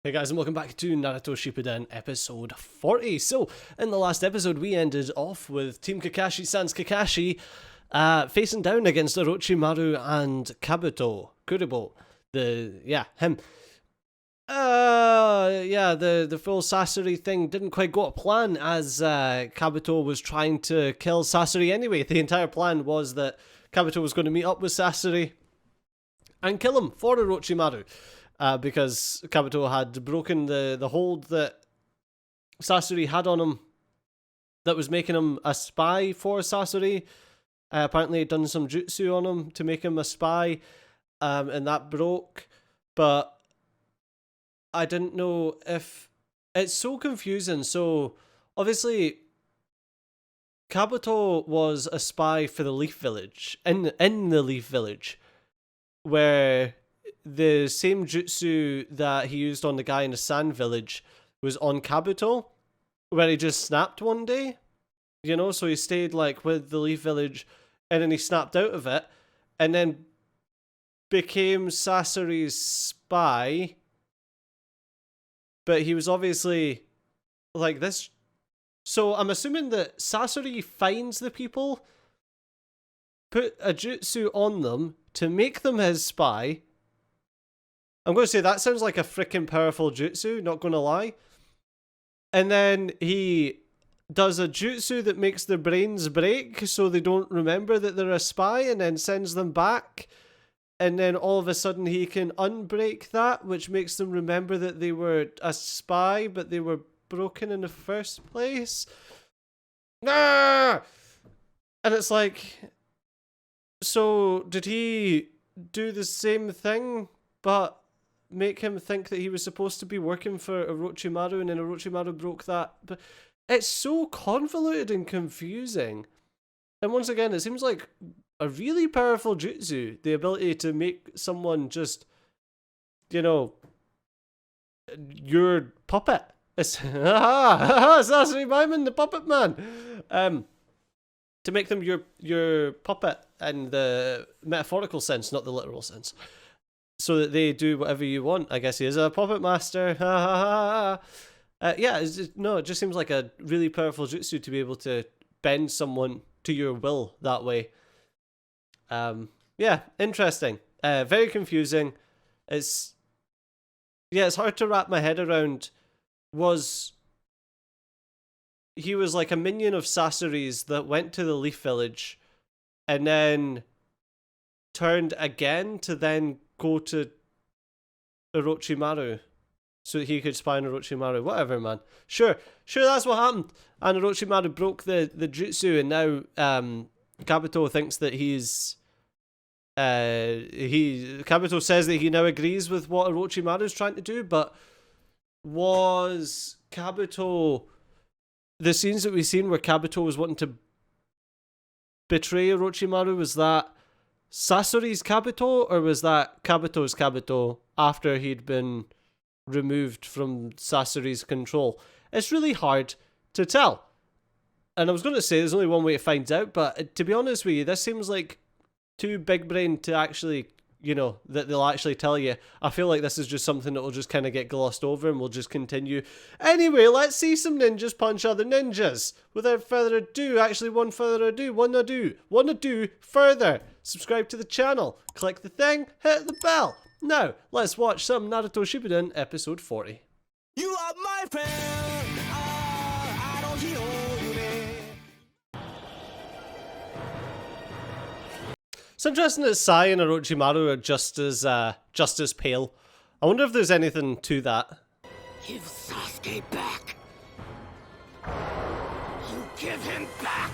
Hey guys, and welcome back to Naruto Shippuden episode 40. So, in the last episode we ended off with Team Kakashi sans Kakashi facing down against Orochimaru and Kabuto. Kuribo. Him. The full Sasori thing didn't quite go to plan as Kabuto was trying to kill Sasori anyway. The entire plan was that Kabuto was going to meet up with Sasori and kill him for Orochimaru. Because Kabuto had broken the hold that Sasori had on him that was making him a spy for Sasori. Apparently he'd done some jutsu on him to make him a spy, and that broke. But I didn't know if... It's so confusing. So, obviously, Kabuto was a spy for the Leaf Village, in the Leaf Village, where... the same jutsu that he used on the guy in the Sand Village was on Kabuto, where he just snapped one day, you know, so he stayed like with the Leaf Village and then he snapped out of it and then became Sasori's spy, but he was obviously like this. So I'm assuming that Sasori finds the people, put a jutsu on them to make them his spy. I'm going to say that sounds like a freaking powerful jutsu, not going to lie. And then he does a jutsu that makes their brains break so they don't remember that they're a spy and then sends them back. And then all of a sudden he can unbreak that, which makes them remember that they were a spy, but they were broken in the first place. Ah! And it's like, so did he do the same thing, but make him think that he was supposed to be working for Orochimaru and then Orochimaru broke that? But it's so convoluted and confusing. And once again, it seems like a really powerful jutsu, the ability to make someone just, you know, your puppet. It's Sasori Maiman, the puppet man. To make them your puppet in the metaphorical sense, not the literal sense. So that they do whatever you want. I guess he is a puppet master. It just seems like a really powerful jutsu to be able to bend someone to your will that way. Interesting. Very confusing. It's hard to wrap my head around. He was like a minion of Sasori's that went to the Leaf Village and then turned again to then go to Orochimaru so that he could spy on Orochimaru. Whatever, man. Sure, that's what happened. And Orochimaru broke the jutsu, and now Kabuto thinks that Kabuto says that he now agrees with what Orochimaru's trying to do, but was Kabuto... The scenes that we've seen where Kabuto was wanting to betray Orochimaru, was that Sasori's Kabuto, or was that Kabuto's Kabuto after he'd been removed from Sasori's control? It's really hard to tell. And I was going to say there's only one way to find out, but to be honest with you, this seems like too big brain to actually, that they'll actually tell you. I feel like this is just something that will just kind of get glossed over and we'll just continue. Anyway, let's see some ninjas punch other ninjas. Without further ado, wanna do further. Subscribe to the channel, click the thing, hit the bell. Now, let's watch some Naruto Shippuden episode 40. You are my friend. I don't hear you. It's interesting that Sai and Orochimaru are just as pale. I wonder if there's anything to that. Give Sasuke back. You give him back.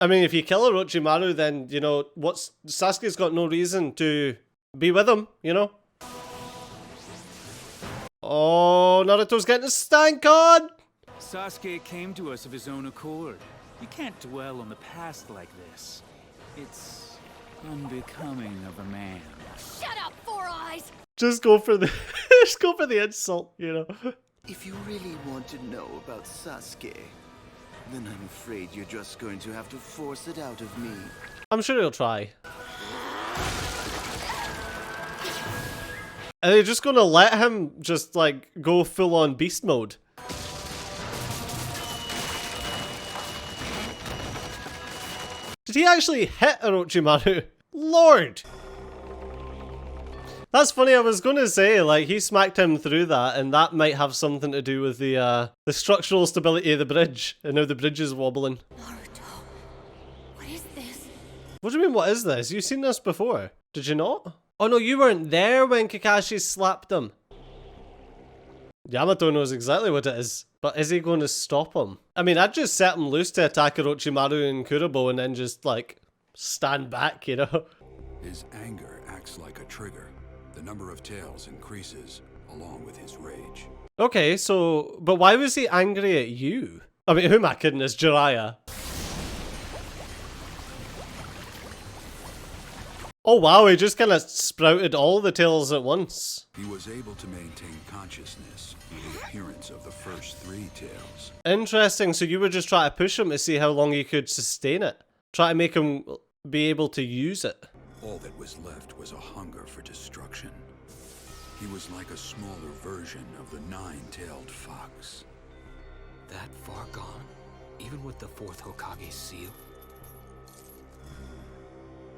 I mean, if you kill Orochimaru, then, Sasuke's got no reason to be with him, Oh, Naruto's getting a stank on! Sasuke came to us of his own accord. You can't dwell on the past like this. It's unbecoming of a man. Shut up, Four Eyes! Just go for the insult, If you really want to know about Sasuke, then I'm afraid you're just going to have to force it out of me. I'm sure he'll try. Are they just gonna let him just like go full on beast mode? Did he actually hit Orochimaru? Lord! That's funny, I was gonna say, like, he smacked him through that, and that might have something to do with the structural stability of the bridge, and now the bridge is wobbling. Naruto, what is this? What do you mean, what is this? You've seen this before. Did you not? Oh no, you weren't there when Kakashi slapped him. Yamato knows exactly what it is, but is he going to stop him? I mean, I'd just set him loose to attack Orochimaru and Kurobo and then just, like, stand back, you know? His anger acts like a trigger. The number of tails increases along with his rage. Okay, so, but why was he angry at you? I mean, who am I kidding? It's Jiraiya. Oh wow, he just kind of sprouted all the tails at once. He was able to maintain consciousness through the appearance of the first 3 tails. Interesting, so you were just trying to push him to see how long he could sustain it. Try to make him be able to use it. All that was left was a hunger for destruction. He was like a smaller version of the 9-tailed fox. That far gone? Even with the 4th Hokage's seal?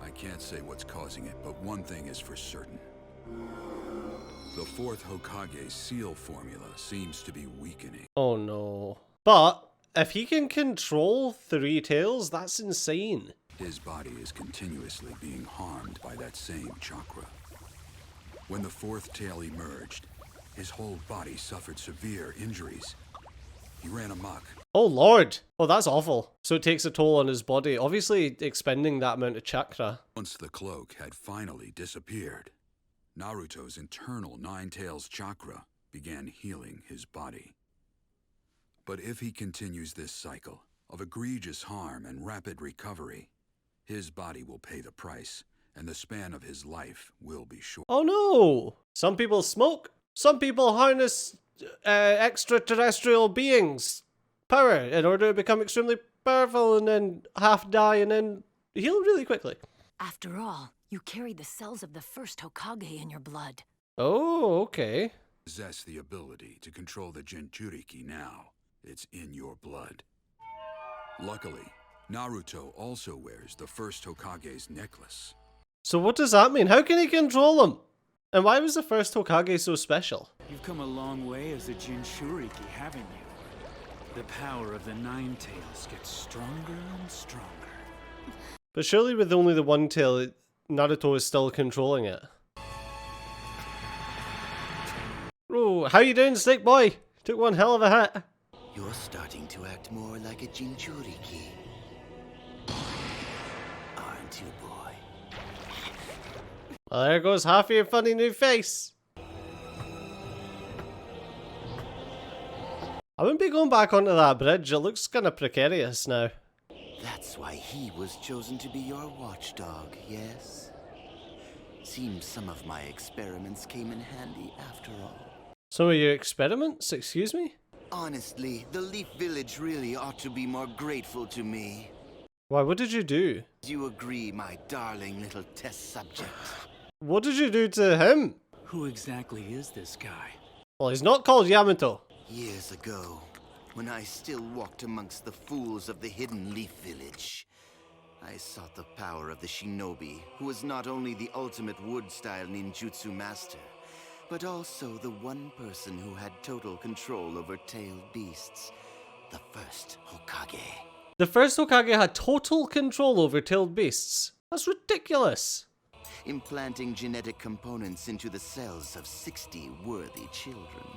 I can't say what's causing it, but one thing is for certain. The 4th Hokage's seal formula seems to be weakening. Oh no. But if he can control 3 tails, that's insane. His body is continuously being harmed by that same chakra. When the 4th tail emerged, his whole body suffered severe injuries. He ran amok. Oh lord. Oh, that's awful. So it takes a toll on his body, obviously expending that amount of chakra. Once the cloak had finally disappeared, Naruto's internal 9-tails chakra began healing his body. But if he continues this cycle of egregious harm and rapid recovery, his body will pay the price, and the span of his life will be short. Oh no! Some people smoke. Some people harness extraterrestrial beings' power in order to become extremely powerful and then half die and then heal really quickly. After all, you carry the cells of the first Hokage in your blood. Oh, okay. Possess the ability to control the Jinchuriki now. It's in your blood. Luckily, Naruto also wears the first Hokage's necklace. So what does that mean? How can he control them? And why was the first Hokage so special? You've come a long way as a Jinchuriki, haven't you? The power of the 9 tails gets stronger and stronger. But surely with only the 1 tail, Naruto is still controlling it. Oh, how you doing, Snake Boy? Took one hell of a hit. You're starting to act more like a Jinchuriki. Aren't you, boy? Well, there goes half of your funny new face. I wouldn't be going back onto that bridge. It looks kind of precarious now. That's why he was chosen to be your watchdog, yes? Seems some of my experiments came in handy after all. Some of your experiments? Excuse me? Honestly, the Leaf Village really ought to be more grateful to me. Why, what did you do? Do you agree, my darling little test subject? What did you do to him? Who exactly is this guy? Well, he's not called Yamato. Years ago, when I still walked amongst the fools of the hidden Leaf Village, I sought the power of the shinobi, who was not only the ultimate wood-style ninjutsu master, but also the one person who had total control over tailed beasts, the first Hokage. The first Hokage had total control over tailed beasts. That's ridiculous. Implanting genetic components into the cells of 60 worthy children.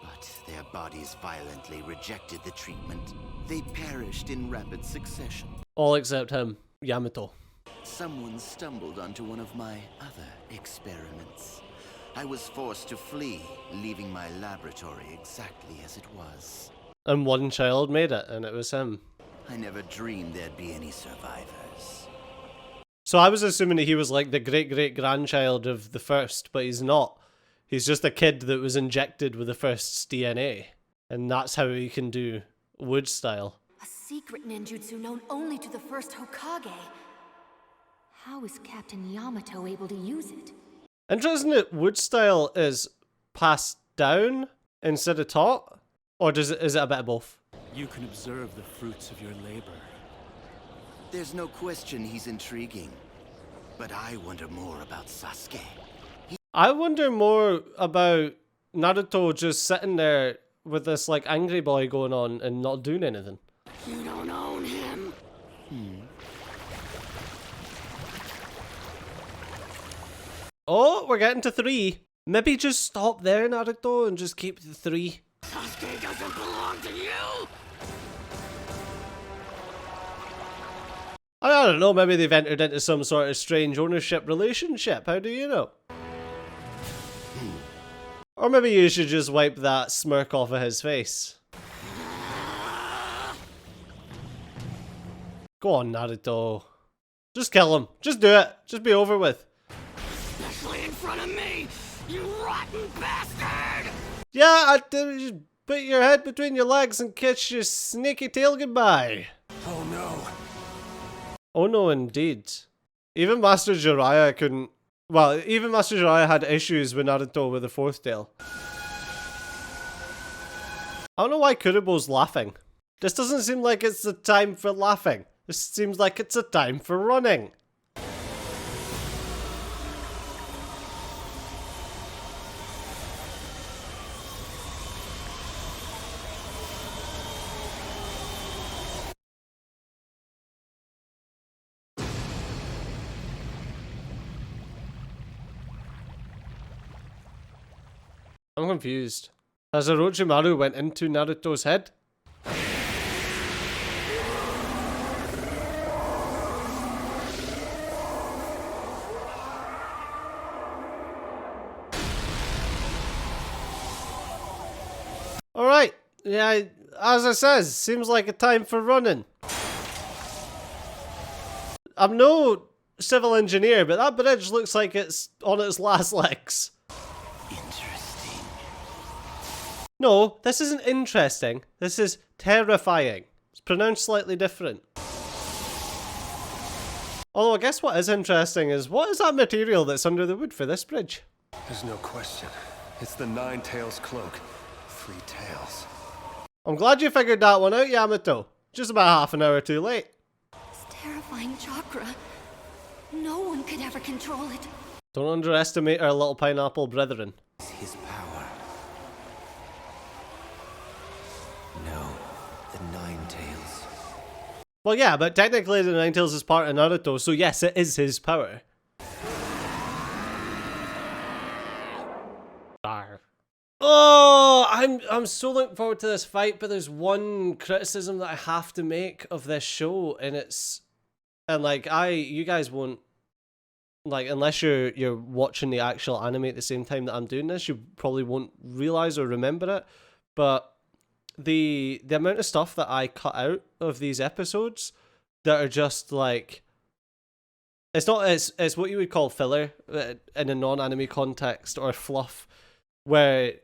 But their bodies violently rejected the treatment. They perished in rapid succession. All except him, Yamato. Someone stumbled onto one of my other experiments. I was forced to flee, leaving my laboratory exactly as it was. And one child made it, and it was him. I never dreamed there'd be any survivors. So I was assuming that he was like the great-great-grandchild of the first, but he's not. He's just a kid that was injected with the first's DNA. And that's how he can do wood style. A secret ninjutsu known only to the first Hokage. How is Captain Yamato able to use it? Interesting that wood style is passed down instead of taught, or is it a bit of both? You can observe the fruits of your labor. There's no question he's intriguing. But I wonder more about Sasuke. I wonder more about Naruto just sitting there with this like angry boy going on and not doing anything. You don't own him. Oh, we're getting to 3. Maybe just stop there, Naruto, and just keep the 3. Sasuke doesn't belong to you. I don't know, maybe they've entered into some sort of strange ownership relationship. How do you know? Or maybe you should just wipe that smirk off of his face. Go on, Naruto. Just kill him. Just do it. Just be over with. Especially in front of me, you rotten bastard! Yeah, I did. Just put your head between your legs and kiss your snaky tail goodbye. Oh no. Oh no, indeed. Even Master Jiraiya couldn't... Well, even Master Jiraiya had issues with Naruto with the fourth tail. I don't know why Kurobo's laughing. This doesn't seem like it's the time for laughing. This seems like it's a time for running. I'm confused. Has Orochimaru went into Naruto's head? Alright, yeah, as I says, seems like a time for running. I'm no civil engineer, but that bridge looks like it's on its last legs. Interesting. No, this isn't interesting. This is terrifying. It's pronounced slightly different. Although I guess what is interesting is, what is that material that's under the wood for this bridge? There's no question. It's the Nine Tails cloak. 3 tails. I'm glad you figured that one out, Yamato. Just about half an hour too late. This terrifying chakra. No one could ever control it. Don't underestimate our little pineapple brethren. His power. No, the Nine Tails. Well, yeah, but technically the Nine Tails is part of Naruto, so yes, it is his power. Arr. Oh, I'm so looking forward to this fight, but there's one criticism that I have to make of this show, and like you guys won't, like, unless you're watching the actual anime at the same time that I'm doing this, you probably won't realize or remember it. But the amount of stuff that I cut out of these episodes that are just like, it's what you would call filler in a non-anime context, or fluff, where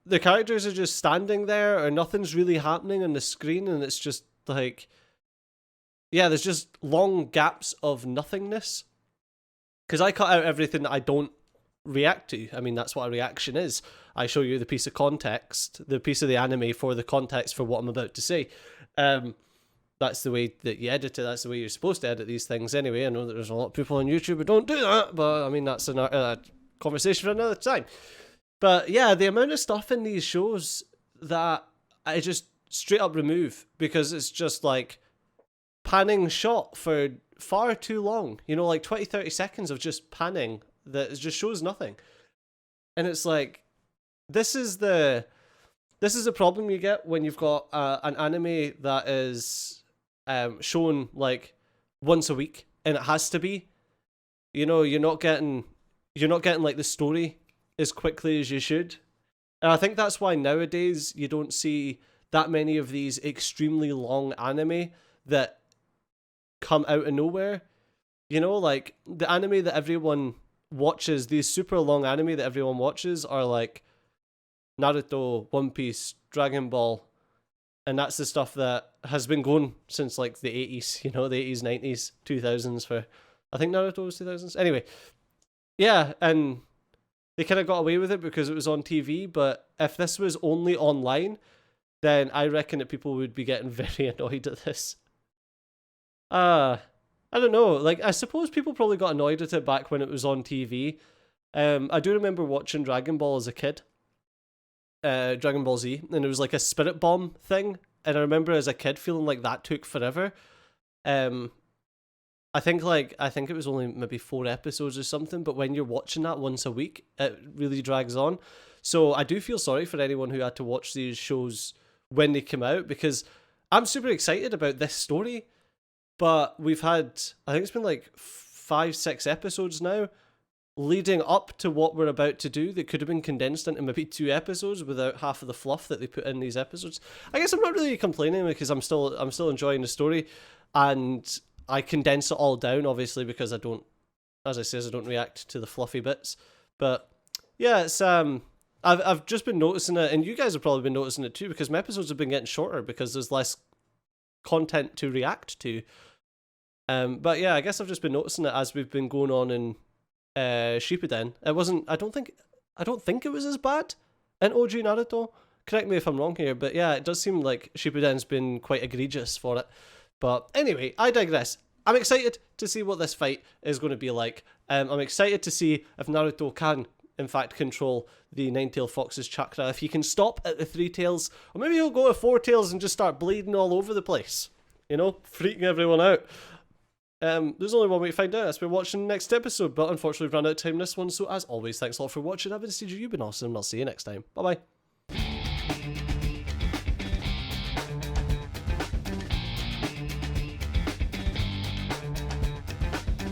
the characters are just standing there or nothing's really happening on the screen, and it's just like, yeah, there's just long gaps of nothingness. Because I cut out everything that I don't react to. I mean, that's what a reaction is. I show you the piece of context, the piece of the anime for the context for what I'm about to say. That's the way that you edit it. That's the way you're supposed to edit these things anyway. I know that there's a lot of people on YouTube who don't do that, but I mean, that's a conversation for another time. But yeah, the amount of stuff in these shows that I just straight up remove, because it's just like panning shot for far too long. You know, like 20-30 seconds of just panning that just shows nothing. And it's like, this is the problem you get when you've got an anime that is shown like once a week, and it has to be. You know, you're not getting like the story as quickly as you should. And I think that's why nowadays you don't see that many of these extremely long anime that come out of nowhere. You know, like the anime that everyone watches, these super long anime that everyone watches are like Naruto, One Piece, Dragon Ball, and that's the stuff that has been going since like the 80s, you know, the 80s, 90s, 2000s for, I think Naruto was 2000s. Anyway, yeah, and they kind of got away with it because it was on TV, but if this was only online, then I reckon that people would be getting very annoyed at this. I don't know, like, I suppose people probably got annoyed at it back when it was on TV. I do remember watching Dragon Ball as a kid, Dragon Ball Z, and it was like a spirit bomb thing, and I remember as a kid feeling like that took forever. I think it was only maybe 4 episodes or something, but when you're watching that once a week, it really drags on. So I do feel sorry for anyone who had to watch these shows when they come out, because I'm super excited about this story, but we've had, I think it's been like 5-6 episodes now leading up to what we're about to do that could have been condensed into maybe 2 episodes without half of the fluff that they put in these episodes. I guess I'm not really complaining because I'm still enjoying the story, and I condense it all down obviously because I don't react to the fluffy bits. But yeah, it's I've just been noticing it, and you guys have probably been noticing it too, because my episodes have been getting shorter because there's less content to react to. But yeah, I guess I've just been noticing it as we've been going on in Shippuden. It wasn't. I don't think it was as bad in OG Naruto. Correct me if I'm wrong here, but yeah, it does seem like Shippuden's been quite egregious for it. But anyway, I digress. I'm excited to see what this fight is going to be like. I'm excited to see if Naruto can, in fact, control the Nine-Tailed Fox's chakra. If he can stop at the 3 tails, or maybe he'll go to 4 tails and just start bleeding all over the place. You know, freaking everyone out. There's only one way to find out as we're watching the next episode, but unfortunately we've run out of time in this one, so as always, thanks a lot for watching. I've been CJ, you've been awesome, and I'll see you next time. Bye bye.